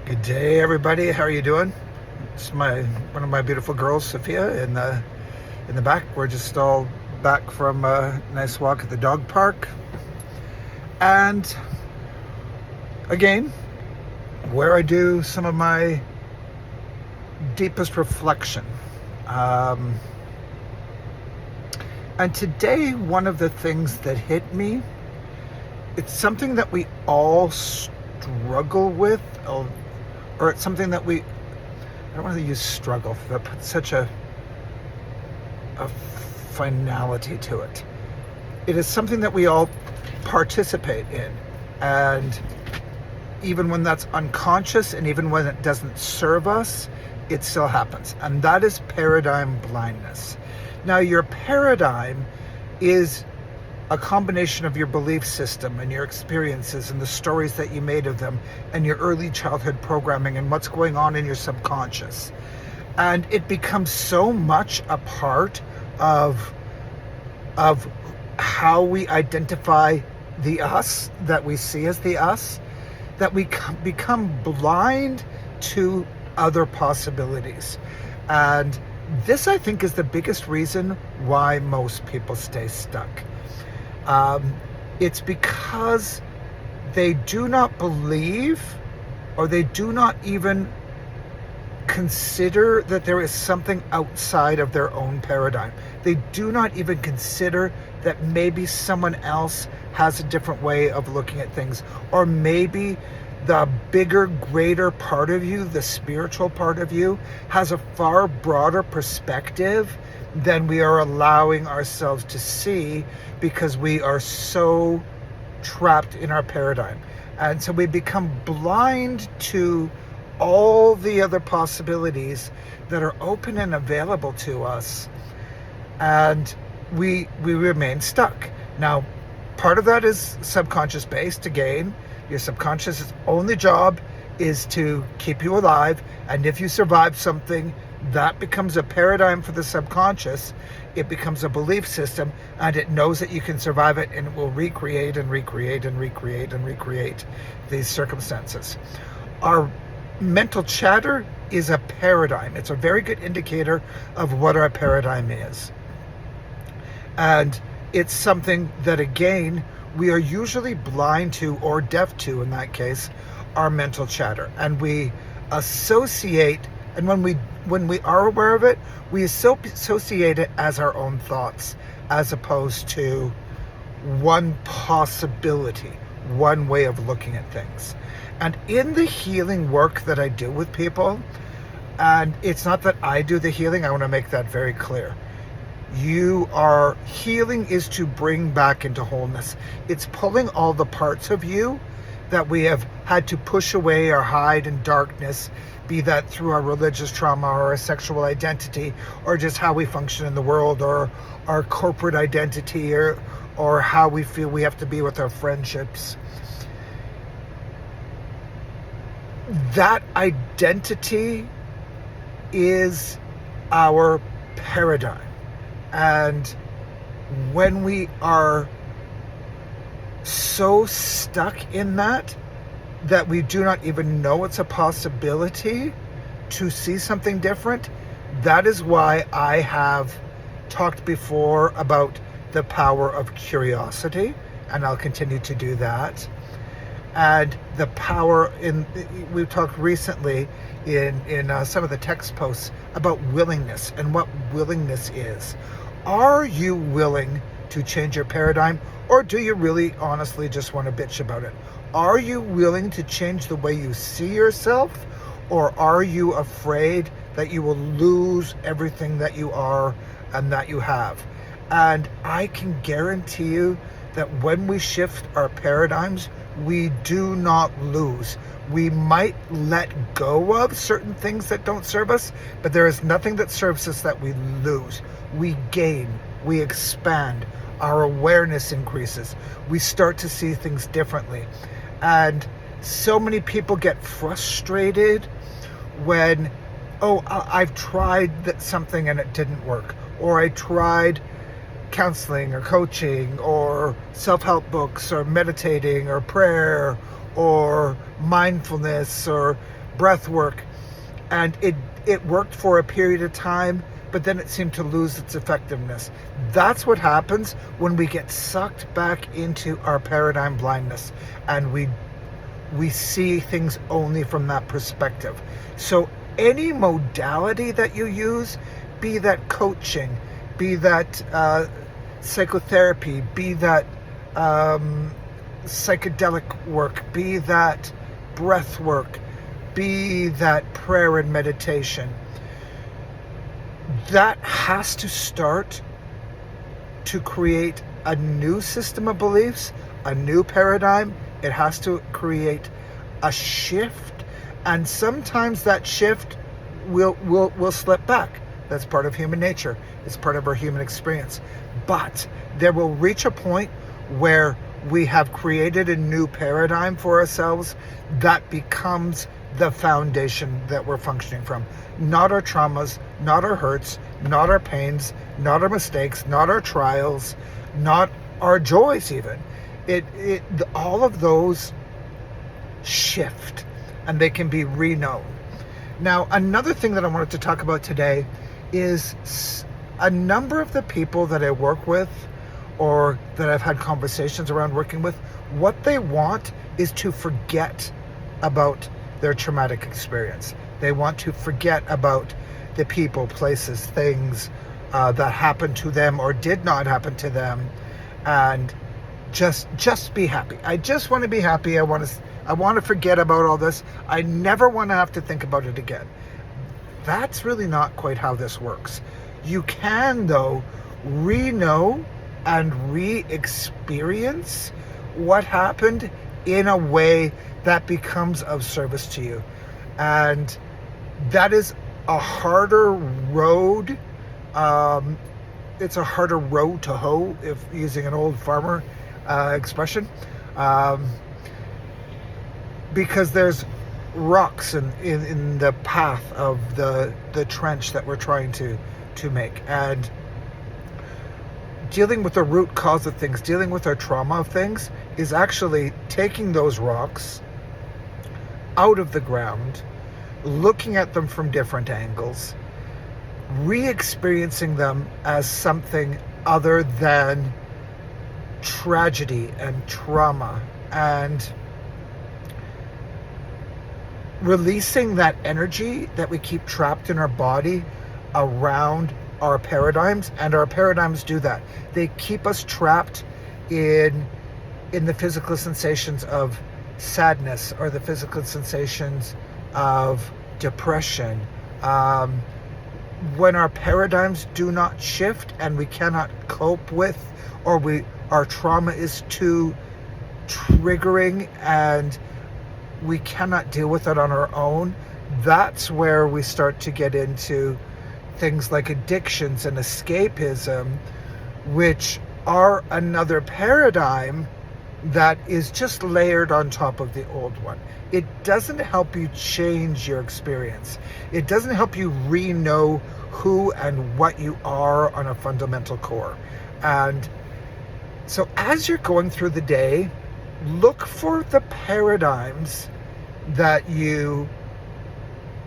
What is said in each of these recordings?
Good day, everybody. How are you doing? It's one of my beautiful girls, Sophia, in the back. We're just all back from a nice walk at the dog park, and again, where I do some of my deepest reflection. And today, one of the things that hit me, it's something that we all struggle with, or it's something that I don't want to use struggle, that puts such a finality to it. It is something that we all participate in, and even when that's unconscious and even when it doesn't serve us, it still happens, and that is paradigm blindness. Now, your paradigm is a combination of your belief system and your experiences and the stories that you made of them and your early childhood programming and what's going on in your subconscious. And it becomes so much a part of how we identify the us that we see as the us, that we become blind to other possibilities. And this, I think, is the biggest reason why most people stay stuck. It's because they do not believe, or they do not even consider that there is something outside of their own paradigm. They do not even consider that maybe someone else has a different way of looking at things, or maybe the bigger, greater part of you, the spiritual part of you, has a far broader perspective than we are allowing ourselves to see, because we are so trapped in our paradigm. And so we become blind to all the other possibilities that are open and available to us, and we remain stuck. Now, part of that is subconscious based. Again, your subconscious' only job is to keep you alive, and if you survive something, that becomes a paradigm for the subconscious. It becomes a belief system, and it knows that you can survive it, and it will recreate and recreate and recreate and recreate these circumstances. Our mental chatter is a paradigm. It's a very good indicator of what our paradigm is. And it's something that, again, we are usually blind to, or deaf to in that case, our mental chatter. And we associate, and when we are aware of it, we associate it as our own thoughts, as opposed to one possibility, one way of looking at things. And in the healing work that I do with people, and it's not that I do the healing, I want to make that very clear. Healing is to bring back into wholeness. It's pulling all the parts of you that we have had to push away or hide in darkness, be that through our religious trauma or our sexual identity, or just how we function in the world, or our corporate identity, or how we feel we have to be with our friendships. That identity is our paradigm. And when we are so stuck in that we do not even know it's a possibility to see something different, that is why I have talked before about the power of curiosity, and I'll continue to do that. And the power we've talked recently in some of the text posts about willingness and what willingness is. Are you willing to change your paradigm, or do you really honestly just want to bitch about it? Are you willing to change the way you see yourself, or are you afraid that you will lose everything that you are and that you have? And I can guarantee you that when we shift our paradigms, we do not lose. We might let go of certain things that don't serve us, but there is nothing that serves us that we lose. We gain, we expand, our awareness increases. We start to see things differently. And so many people get frustrated when, I've tried something and it didn't work, or I tried counseling or coaching or self-help books or meditating or prayer or mindfulness or breath work, and it worked for a period of time, but then it seemed to lose its effectiveness. That's what happens when we get sucked back into our paradigm blindness, and we see things only from that perspective. So any modality that you use, be that coaching, be that psychotherapy, be that psychedelic work, be that breath work, be that prayer and meditation, that has to start to create a new system of beliefs, a new paradigm. It has to create a shift, and sometimes that shift will slip back. That's part of human nature. It's part of our human experience. But there will reach a point where we have created a new paradigm for ourselves that becomes the foundation that we're functioning from. Not our traumas, not our hurts, not our pains, not our mistakes, not our trials, not our joys even. All of those shift, and they can be reknown. Now, another thing that I wanted to talk about today is a number of the people that I work with, or that I've had conversations around working with, what they want is to forget about their traumatic experience. They want to forget about the people, places, things that happened to them or did not happen to them, and just be happy. I just want to be happy. I want to forget about all this. I never want to have to think about it again. That's really not quite how this works. You can, though, re-know and re-experience what happened in a way that becomes of service to you. And that is a harder road. It's a harder road to hoe, if using an old farmer expression, because there's rocks in the path of the trench that we're trying to make. And dealing with the root cause of things, dealing with our trauma of things, is actually taking those rocks out of the ground, looking at them from different angles, re-experiencing them as something other than tragedy and trauma, and releasing that energy that we keep trapped in our body around our paradigms. And our paradigms do that. They keep us trapped in the physical sensations of sadness, or the physical sensations of depression. When our paradigms do not shift and we cannot cope with, or our trauma is too triggering and we cannot deal with it on our own, that's where we start to get into things like addictions and escapism, which are another paradigm that is just layered on top of the old one. It doesn't help you change your experience. It doesn't help you re-know who and what you are on a fundamental core. And so as you're going through the day, look for the paradigms that you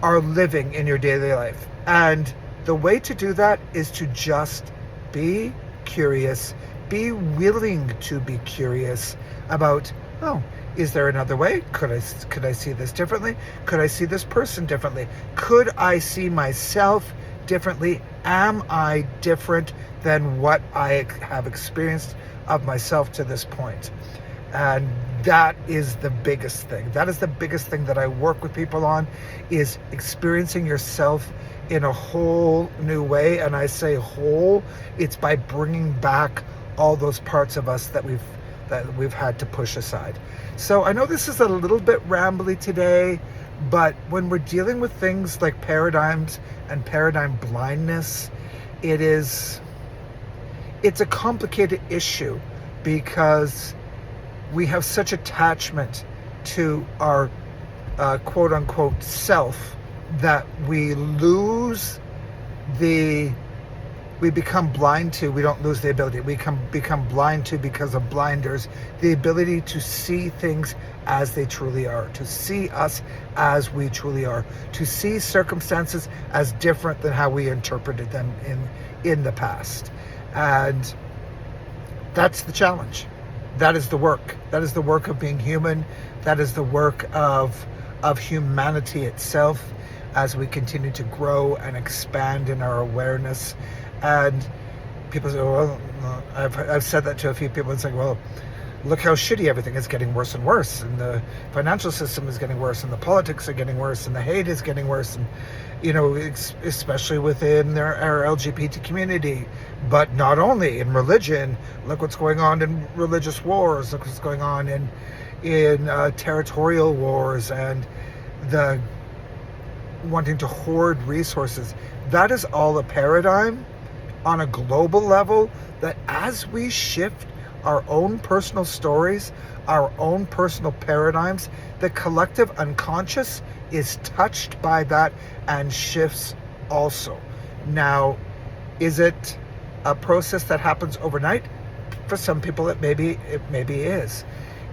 are living in your daily life. And the way to do that is to just be curious, be willing to be curious about, is there another way? Could I see this differently? Could I see this person differently? Could I see myself differently? Am I different than what I have experienced of myself to this point? And that is the biggest thing. That is the biggest thing that I work with people on, is experiencing yourself in a whole new way. And I say whole, it's by bringing back all those parts of us that we've had to push aside. So I know this is a little bit rambly today, but when we're dealing with things like paradigms and paradigm blindness, it's a complicated issue, because we have such attachment to our quote unquote self that we lose the we become blind to, we don't lose the ability, we become blind to, because of blinders, the ability to see things as they truly are, to see us as we truly are, to see circumstances as different than how we interpreted them in the past. And that's the challenge. That is the work. That is the work of being human. That is the work of humanity itself, as we continue to grow and expand in our awareness. And people say, well, I've said that to a few people. It's like, well, look how shitty everything is, getting worse and worse, and the financial system is getting worse, and the politics are getting worse, and the hate is getting worse, and especially within our LGBT community, but not only in religion. Look what's going on in religious wars. Look what's going on in territorial wars, and the wanting to hoard resources. That is all a paradigm on a global level, that as we shift our own personal stories, our own personal paradigms, the collective unconscious is touched by that and shifts also. Now, is it a process that happens overnight? For some people, it maybe is.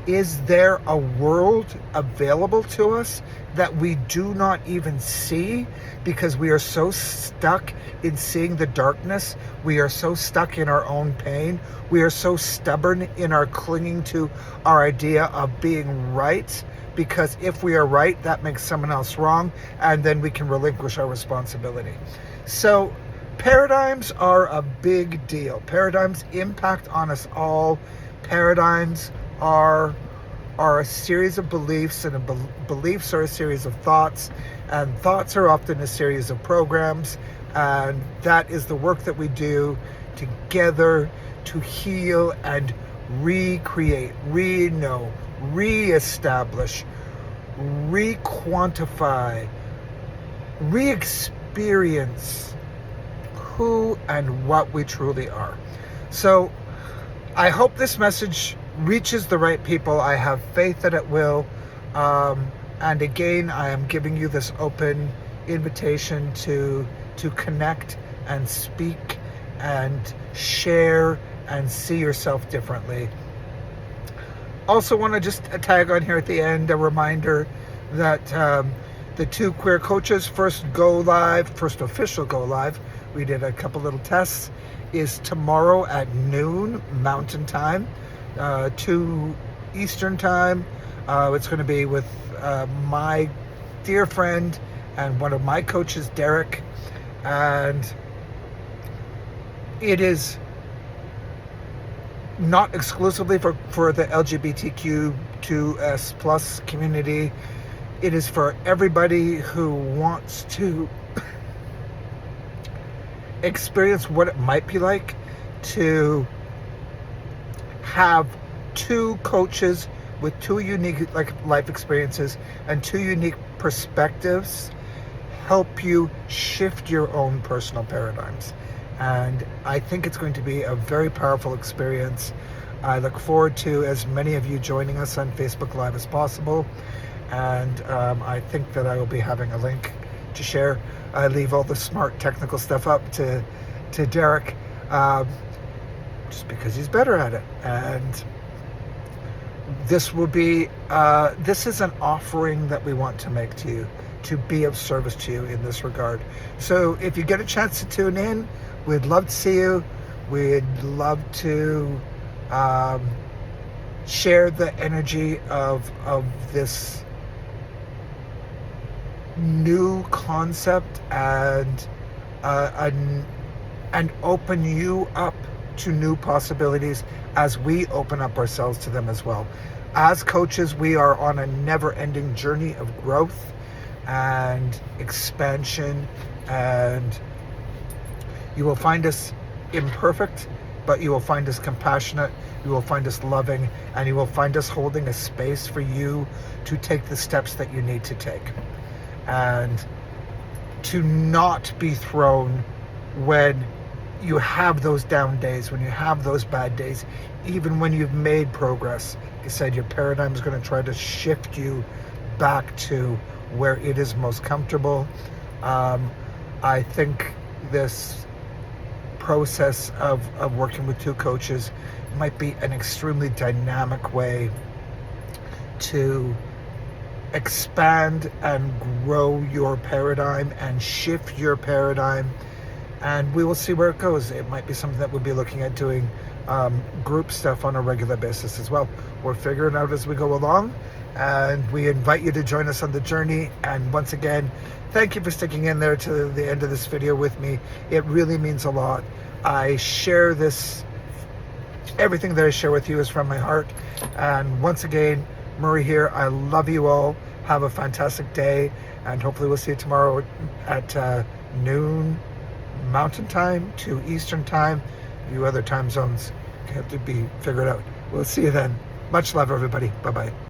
Is there a world available to us that we do not even see, because we are so stuck in seeing the darkness? We are so stuck in our own pain. We are so stubborn in our clinging to our idea of being right, because if we are right, that makes someone else wrong, and then we can relinquish our responsibility. So paradigms are a big deal. Paradigms impact on us all. Paradigms are a series of beliefs, and beliefs are a series of thoughts, and thoughts are often a series of programs, and that is the work that we do together to heal and recreate, re-know, re-establish, re-quantify, re-experience who and what we truly are. So I hope this message reaches the right people. I have faith that it will. And again, I am giving you this open invitation to connect and speak and share and see yourself differently. Also want to just tag on here at the end a reminder that the 2 queer coaches first official go live, we did a couple little tests, is tomorrow at noon Mountain Time, 2 Eastern Time. It's going to be with my dear friend and one of my coaches, Derek, and it is not exclusively for the LGBTQ2S plus community. It is for everybody who wants to experience what it might be like to have 2 coaches with 2 unique life experiences and 2 unique perspectives help you shift your own personal paradigms. And I think it's going to be a very powerful experience. I look forward to as many of you joining us on Facebook Live as possible. And I think that I will be having a link to share. I leave all the smart technical stuff up to Derek, just because he's better at it. And this will be, this is an offering that we want to make to you, to be of service to you in this regard. So if you get a chance to tune in, we'd love to see you. We'd love to share the energy of this new concept and open you up to new possibilities as we open up ourselves to them as well. As coaches, we are on a never-ending journey of growth and expansion, and you will find us imperfect, but you will find us compassionate, you will find us loving, and you will find us holding a space for you to take the steps that you need to take. And to not be thrown when you have those down days, when you have those bad days, even when you've made progress. Like I said, your paradigm is going to try to shift you back to where it is most comfortable. I think this process of working with two coaches might be an extremely dynamic way to expand and grow your paradigm and shift your paradigm, and we will see where it goes. It might be something that we'll be looking at doing group stuff on a regular basis as well. We're figuring out as we go along, and we invite you to join us on the journey. And once again, thank you for sticking in there to the end of this video with me. It really means a lot. I share this, everything that I share with you is from my heart. And once again, Murray here. I love you all. Have a fantastic day, and hopefully we'll see you tomorrow at noon Mountain Time, 2 Eastern Time. You other time zones have to be figured out. We'll see you then. Much love, everybody. Bye-bye.